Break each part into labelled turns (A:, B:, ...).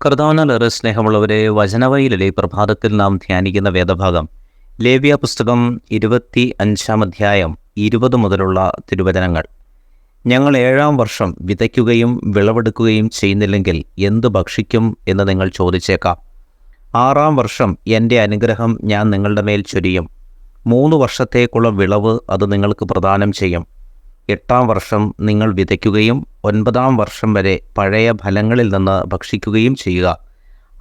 A: കർത്താവിനാലേറെ സ്നേഹമുള്ളവരെ, വചനവഴിയിലെ പ്രഭാതത്തിൽ നാം ധ്യാനിക്കുന്ന വേദഭാഗം ലേവ്യ പുസ്തകം 25 20 മുതലുള്ള തിരുവചനങ്ങൾ. ഞങ്ങൾ 7-ാം വർഷം വിതയ്ക്കുകയും വിളവെടുക്കുകയും ചെയ്യുന്നില്ലെങ്കിൽ എന്ത് ഭക്ഷിക്കും എന്ന് നിങ്ങൾ ചോദിച്ചേക്കാം. 6-ാം വർഷം എൻ്റെ അനുഗ്രഹം ഞാൻ നിങ്ങളുടെ മേൽ ചൊരിയും. 3 വർഷത്തേക്കുള്ള വിളവ് അത് നിങ്ങൾക്ക് പ്രദാനം ചെയ്യും. 8-ാം വർഷം നിങ്ങൾ വിതയ്ക്കുകയും 9-ാം വർഷം വരെ പഴയ ഫലങ്ങളിൽ നിന്ന് ഭക്ഷിക്കുകയും ചെയ്യുക.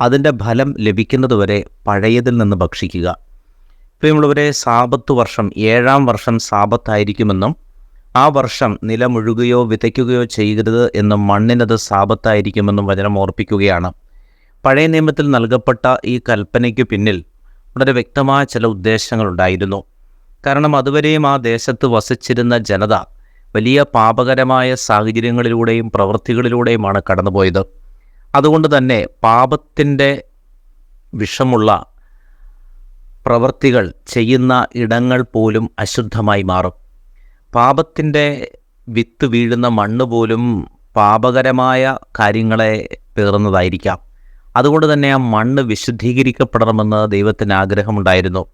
A: അതിൻ്റെ ഫലം ലഭിക്കുന്നതുവരെ പഴയതിൽ നിന്ന് ഭക്ഷിക്കുക. പ്രിയമുള്ളവരെ, സാബത്ത് വർഷം 7-ാം വർഷം സാബത്തായിരിക്കുമെന്നും ആ വർഷം നിലമുഴുകയോ വിതയ്ക്കുകയോ ചെയ്യരുത് എന്നും മണ്ണിനത് സാബത്തായിരിക്കുമെന്നും വചനം ഓർപ്പിക്കുകയാണ്. പഴയ നിയമത്തിൽ നൽകപ്പെട്ട ഈ കൽപ്പനയ്ക്ക് പിന്നിൽ വളരെ വ്യക്തമായ ചില ഉദ്ദേശങ്ങളുണ്ടായിരുന്നു. കാരണം അതുവരെയും ആ ദേശത്ത് വസിച്ചിരുന്ന ജനത വലിയ പാപകരമായ സാഹചര്യങ്ങളിലൂടെയും പ്രവൃത്തികളിലൂടെയുമാണ് കടന്നുപോയത്. അതുകൊണ്ട് തന്നെ പാപത്തിൻ്റെ വിഷമുള്ള പ്രവൃത്തികൾ ചെയ്യുന്ന ഇടങ്ങൾ പോലും അശുദ്ധമായി മാറും. പാപത്തിൻ്റെ വിത്ത് വീഴുന്ന മണ്ണ് പോലും പാപകരമായ കാര്യങ്ങളെ പേറുന്നതായിരിക്കാം. അതുകൊണ്ട് തന്നെ ആ മണ്ണ് വിശുദ്ധീകരിക്കപ്പെടണമെന്ന് ദൈവത്തിന് ആഗ്രഹമുണ്ടായിരുന്നു.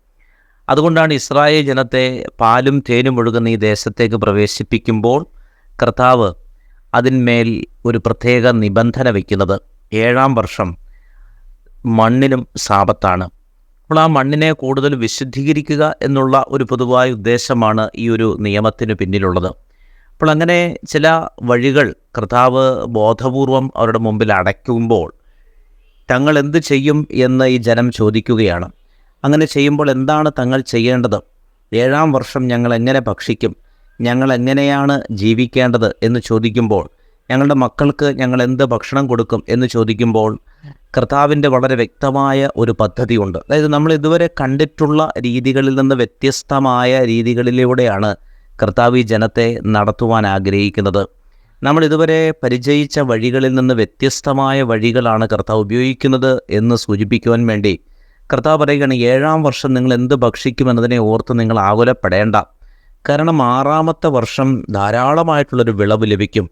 A: അതുകൊണ്ടാണ് ഇസ്രായേൽ ജനത്തെ പാലും തേനും ഒഴുകുന്ന ഈ ദേശത്തേക്ക് പ്രവേശിപ്പിക്കുമ്പോൾ കർത്താവ് അതിന്മേൽ ഒരു പ്രത്യേക നിബന്ധന വയ്ക്കുന്നത്. 7-ാം വർഷം മണ്ണിനും സാബത്താണ്. അപ്പോൾ ആ മണ്ണിനെ കൂടുതൽ വിശുദ്ധീകരിക്കുക എന്നുള്ള ഒരു പൊതുവായ ഉദ്ദേശമാണ് ഈ ഒരു നിയമത്തിന് പിന്നിലുള്ളത്. അപ്പോൾ അങ്ങനെ ചില വഴികൾ കർത്താവ് ബോധപൂർവം അവരുടെ മുമ്പിൽ അടയ്ക്കുമ്പോൾ തങ്ങൾ എന്ത് ചെയ്യും എന്ന് ഈ ജനം ചോദിക്കുകയാണ്. അങ്ങനെ ചെയ്യുമ്പോൾ എന്താണ് തങ്ങൾ ചെയ്യേണ്ടത്? 7-ാം വർഷം ഞങ്ങൾ എങ്ങനെ ഭക്ഷിക്കും? ഞങ്ങൾ എങ്ങനെയാണ് ജീവിക്കേണ്ടത് എന്ന് ചോദിക്കുമ്പോൾ, ഞങ്ങളുടെ മക്കൾക്ക് ഞങ്ങൾ എന്ത് ഭക്ഷണം കൊടുക്കും എന്ന് ചോദിക്കുമ്പോൾ കർത്താവിൻ്റെ വളരെ വ്യക്തമായ ഒരു പദ്ധതിയുണ്ട്. അതായത് നമ്മൾ ഇതുവരെ കണ്ടിട്ടുള്ള രീതികളിൽ നിന്ന് വ്യത്യസ്തമായ രീതികളിലൂടെയാണ് കർത്താവ് ഈ ജനത്തെ നടത്തുവാൻ ആഗ്രഹിക്കുന്നത്. നമ്മൾ ഇതുവരെ പരിചയിച്ച വഴികളിൽ നിന്ന് വ്യത്യസ്തമായ വഴികളാണ് കർത്താവ് ഉപയോഗിക്കുന്നത് എന്ന് സൂചിപ്പിക്കുവാൻ വേണ്ടി കർത്താവ് പറയുകയാണ്, 7-ാം വർഷം നിങ്ങൾ എന്ത് ഭക്ഷിക്കുമെന്നതിനെ ഓർത്ത് നിങ്ങൾ ആകുലപ്പെടേണ്ട. കാരണം 6-ാമത്തെ വർഷം ധാരാളമായിട്ടുള്ളൊരു വിളവ് ലഭിക്കും.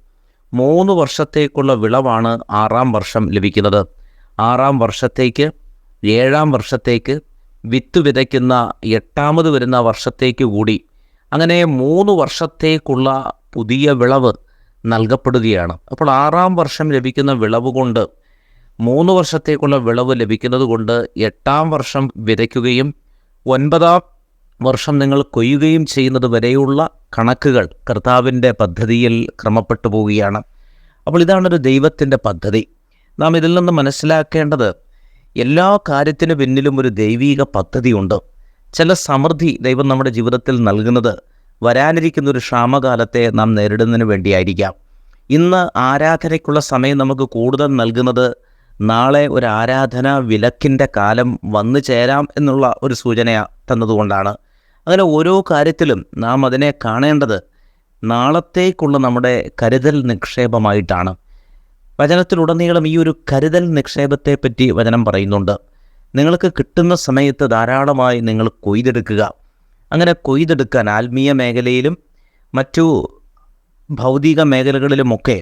A: 3 വർഷത്തേക്കുള്ള വിളവാണ് 6-ാം വർഷം ലഭിക്കുന്നത്. 6-ാം വർഷത്തേക്ക് 7-ാം വർഷത്തേക്ക് വിത്ത് വിതയ്ക്കുന്ന 8-ാമത് വരുന്ന വർഷത്തേക്ക് കൂടി അങ്ങനെ 3 വർഷത്തേക്കുള്ള പുതിയ വിളവ് നൽകപ്പെടുകയാണ്. അപ്പോൾ 6-ാം വർഷം ലഭിക്കുന്ന വിളവ് കൊണ്ട് 3 വർഷത്തേക്കുള്ള വിളവ് ലഭിക്കുന്നത് കൊണ്ട് 8-ാം വർഷം വിതയ്ക്കുകയും 9-ാം വർഷം നിങ്ങൾ കൊയ്യുകയും ചെയ്യുന്നത് വരെയുള്ള കണക്കുകൾ കർത്താവിൻ്റെ പദ്ധതിയിൽ ക്രമപ്പെട്ടു പോവുകയാണ്. അപ്പോൾ ഇതാണൊരു ദൈവത്തിൻ്റെ പദ്ധതി. നാം ഇതിൽ നിന്ന് മനസ്സിലാക്കേണ്ടത് എല്ലാ കാര്യത്തിനു പിന്നിലും ഒരു ദൈവീക പദ്ധതിയുണ്ട്. ചില സമൃദ്ധി ദൈവം നമ്മുടെ ജീവിതത്തിൽ നൽകുന്നത് വരാനിരിക്കുന്ന ഒരു ക്ഷാമകാലത്തെ നാം നേരിടുന്നതിന് വേണ്ടിയായിരിക്കാം. ഇന്ന് ആരാധനയ്ക്കുള്ള സമയം നമുക്ക് കൂടുതൽ നൽകുന്നത് നാളെ ഒരു ആരാധന വിലക്കിൻ്റെ കാലം വന്നു ചേരാം എന്നുള്ള ഒരു സൂചന തന്നതുകൊണ്ടാണ്. അങ്ങനെ ഓരോ കാര്യത്തിലും നാം അതിനെ കാണേണ്ടത് നാളത്തേക്കുള്ള നമ്മുടെ കരുതൽ നിക്ഷേപമായിട്ടാണ്. വചനത്തിലുടനീളം ഈ ഒരു കരുതൽ നിക്ഷേപത്തെപ്പറ്റി വചനം പറയുന്നുണ്ട്. നിങ്ങൾക്ക് കിട്ടുന്ന സമയത്ത് ധാരാളമായി നിങ്ങൾ കൊയ്തെടുക്കുക. അങ്ങനെ കൊയ്തെടുക്കാൻ ആത്മീയ മേഖലയിലും മറ്റു ഭൗതിക മേഖലകളിലുമൊക്കെ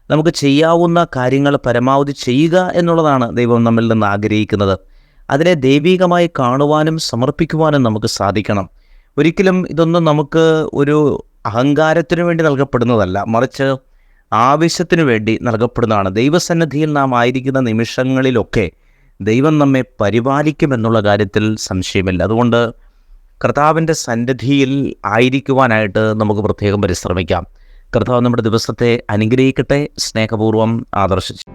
A: നമുക്ക് ചെയ്യാവുന്ന കാര്യങ്ങൾ പരമാവധി ചെയ്യുക എന്നുള്ളതാണ് ദൈവം നമ്മിൽ നിന്ന് ആഗ്രഹിക്കുന്നത്. അതിനെ ദൈവികമായി കാണുവാനും സമർപ്പിക്കുവാനും നമുക്ക് സാധിക്കണം. ഒരിക്കലും ഇതൊന്നും നമുക്ക് ഒരു അഹങ്കാരത്തിനു വേണ്ടി നൽകപ്പെടുന്നതല്ല, മറിച്ച് ആവശ്യത്തിനു വേണ്ടി നൽകപ്പെടുന്നതാണ്. ദൈവസന്നിധിയിൽ നാം ആയിരിക്കുന്ന നിമിഷങ്ങളിലൊക്കെ ദൈവം നമ്മെ പരിപാലിക്കുമെന്നുള്ള കാര്യത്തിൽ സംശയമില്ല. അതുകൊണ്ട് കർത്താവിൻ്റെ സന്നിധിയിൽ ആയിരിക്കുവാനായിട്ട് നമുക്ക് പ്രത്യേകം പരിശ്രമിക്കാം. കർത്താവ് നമ്മുടെ ദിവസത്തെ അനുഗ്രഹിക്കട്ടെ. സ്നേഹപൂർവ്വം ആദർശിച്ചു.